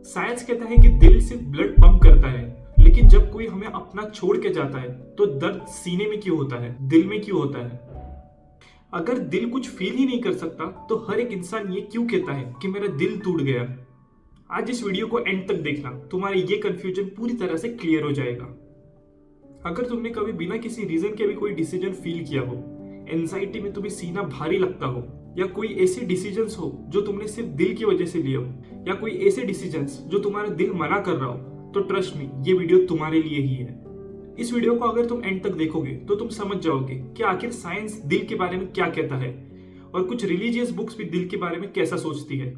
Science कहता है कि दिल सिर्फ ब्लड पंप करता है, लेकिन जब कोई हमें अपना छोड़ के जाता है तो दर्द सीने में क्यों होता है, दिल में क्यों होता है? अगर दिल कुछ फील ही नहीं कर सकता तो हर एक इंसान ये क्यों कहता है कि मेरा दिल टूट गया? आज इस वीडियो को एंड तक देखना, तुम्हारा ये कंफ्यूजन पूरी तरह से क्लियर हो जाएगा। अगर तुमने कभी बिना किसी रीजन के भी कोई डिसीजन फील किया हो, एंजाइटी में तुम्हें सीना भारी लगता हो, या कोई ऐसे डिसीजंस हो जो तुमने सिर्फ दिल की वजह से लिए हो, या कोई ऐसे डिसीजंस जो तुम्हारा दिल मना कर रहा हो, तो ट्रस्ट मी, ये वीडियो तुम्हारे लिए ही है। इस वीडियो को अगर तुम एंड तक देखोगे तो तुम समझ जाओगे कि आखिर साइंस दिल के बारे में क्या कहता है और कुछ रिलीजियस बुक्स भी दिल के बारे में कैसा सोचती है।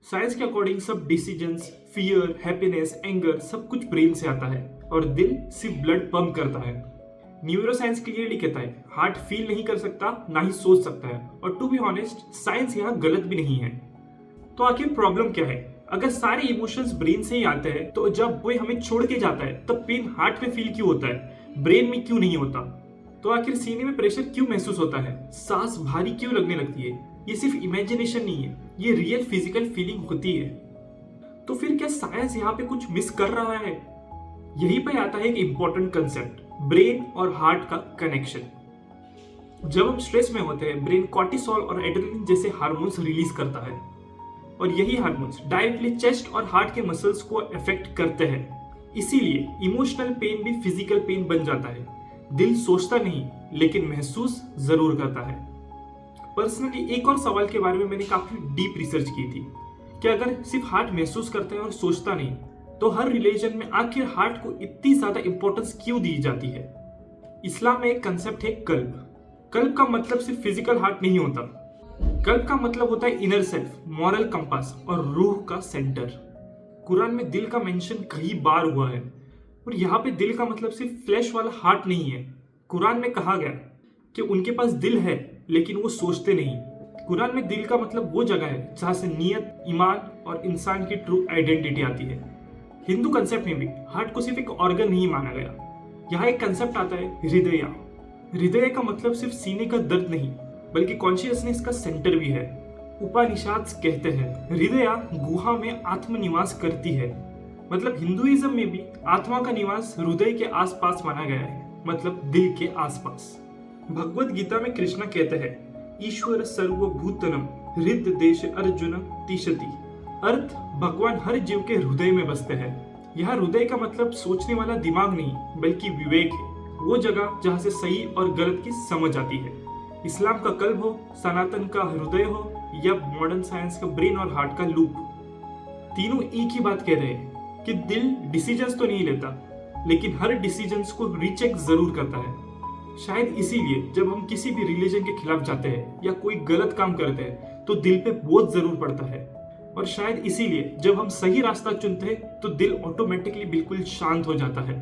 साइंस के अकॉर्डिंग सब डिसीजंस, फियर, हैप्पीनेस, एंगर सब कुछ ब्रेन से आता है और दिल सिर्फ ब्लड पंप करता है। न्यूरोसाइंस क्लियरली कहता है हार्ट फील नहीं कर सकता, ना ही सोच सकता है, और टू बी ऑनेस्ट साइंस यहाँ गलत भी नहीं है। तो आखिर प्रॉब्लम क्या है? अगर सारे इमोशंस ब्रेन से ही आते हैं तो जब कोई हमें छोड़ के जाता है तब पेन हार्ट में फील क्यों होता है, ब्रेन में क्यों नहीं होता? तो आखिर सीने में प्रेशर क्यों महसूस होता है, सांस भारी क्यों लगने लगती है? ये सिर्फ इमेजिनेशन नहीं है, ये रियल फिजिकल फीलिंग होती है। तो फिर क्या साइंस यहाँ पे कुछ मिस कर रहा है? यहीं पे आता है एक इंपॉर्टेंट कंसेप्ट, ब्रेन और हार्ट का कनेक्शन। जब हम स्ट्रेस में होते हैं, ब्रेन कॉर्टिसोल और एड्रेनलिन जैसे हार्मोन्स रिलीज करता है, और यही हार्मोन्स डायरेक्टली चेस्ट और हार्ट के मसल्स को अफेक्ट करते हैं। इसीलिए इमोशनल पेन भी फिजिकल पेन बन जाता है। दिल सोचता नहीं, लेकिन महसूस जरूर करता है। पर्सनली एक और सवाल के बारे में मैंने काफी डीप रिसर्च की थी कि अगर सिर्फ हार्ट महसूस करता है और सोचता नहीं, तो हर रिलीजन में आखिर हार्ट को इतनी ज्यादा इंपॉर्टेंस क्यों दी जाती है? इस्लाम में एक कंसेप्ट है कल्ब। कल्ब का मतलब सिर्फ फिजिकल हार्ट नहीं होता। कल्ब का मतलब होता है इनर सेल्फ, मॉरल कंपास और रूह का सेंटर। कुरान में दिल का मेंशन कई बार हुआ है, और यहाँ पे दिल का मतलब सिर्फ फ्लैश वाला हार्ट नहीं है। कुरान में कहा गया कि उनके पास दिल है लेकिन वो सोचते नहीं। कुरान में दिल का मतलब वो जगह है जहाँ से नियत, ईमान और इंसान की ट्रू आइडेंटिटी आती है। हिंदू कंसेप्ट में भी हार्ट को सिर्फ एक ऑर्गन नहीं माना गया। यहाँ एक कंसेप्ट आता है हृदय। हृदय का मतलब सिर्फ सीने का दर्द नहीं, बल्कि कॉन्शियसनेस का सेंटर भी है। उपनिषद कहते हैं हृदय गुहा में आत्म निवास करती है। मतलब हिंदुइज्म में भी आत्मा का निवास हृदय के आसपास माना गया है, मतलब दिल के आसपास। भगवत गीता में कृष्ण कहते हैं ईश्वर सर्वभूतनम हृदय देश अर्जुन तिष्ठति। अर्थ, भगवान हर जीव के हृदय में बसते हैं। यहाँ हृदय का मतलब सोचने वाला दिमाग नहीं, बल्कि विवेक है, वो जगह जहाँ से सही और गलत की समझ आती है। इस्लाम का कल्ब हो, सनातन का हृदय हो, या मॉडर्न साइंस का ब्रेन और हार्ट का लूप, तीनों एक ही बात कह रहे हैं कि दिल डिसीजंस तो नहीं लेता, लेकिन हर डिसीजंस को रीचेक जरूर करता है। शायद इसीलिए जब हम किसी भी रिलीजन के खिलाफ जाते हैं या कोई गलत काम करते हैं तो दिल पे बोझ जरूर पड़ता है, और शायद इसीलिए जब हम सही रास्ता चुनते हैं तो दिल ऑटोमेटिकली बिल्कुल शांत हो जाता है।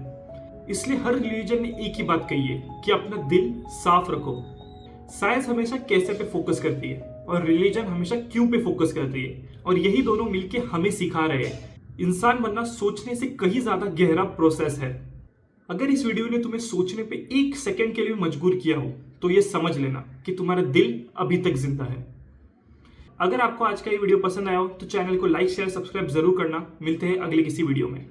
इसलिए हर रिलीजन ने एक ही बात कही है कि अपना दिल साफ रखो। साइंस हमेशा कैसे पे फोकस करती है और रिलीजन हमेशा क्यों पे फोकस करती है, और यही दोनों मिलके हमें सिखा रहे हैं इंसान बनना सोचने से कहीं ज्यादा गहरा प्रोसेस है। अगर इस वीडियो ने तुम्हें सोचने पे एक सेकंड के लिए मजबूर किया हो तो ये समझ लेना कि तुम्हारा दिल अभी तक जिंदा है। अगर आपको आज का ये वीडियो पसंद आया हो तो चैनल को लाइक, शेयर, सब्सक्राइब जरूर करना। मिलते हैं अगले किसी वीडियो में।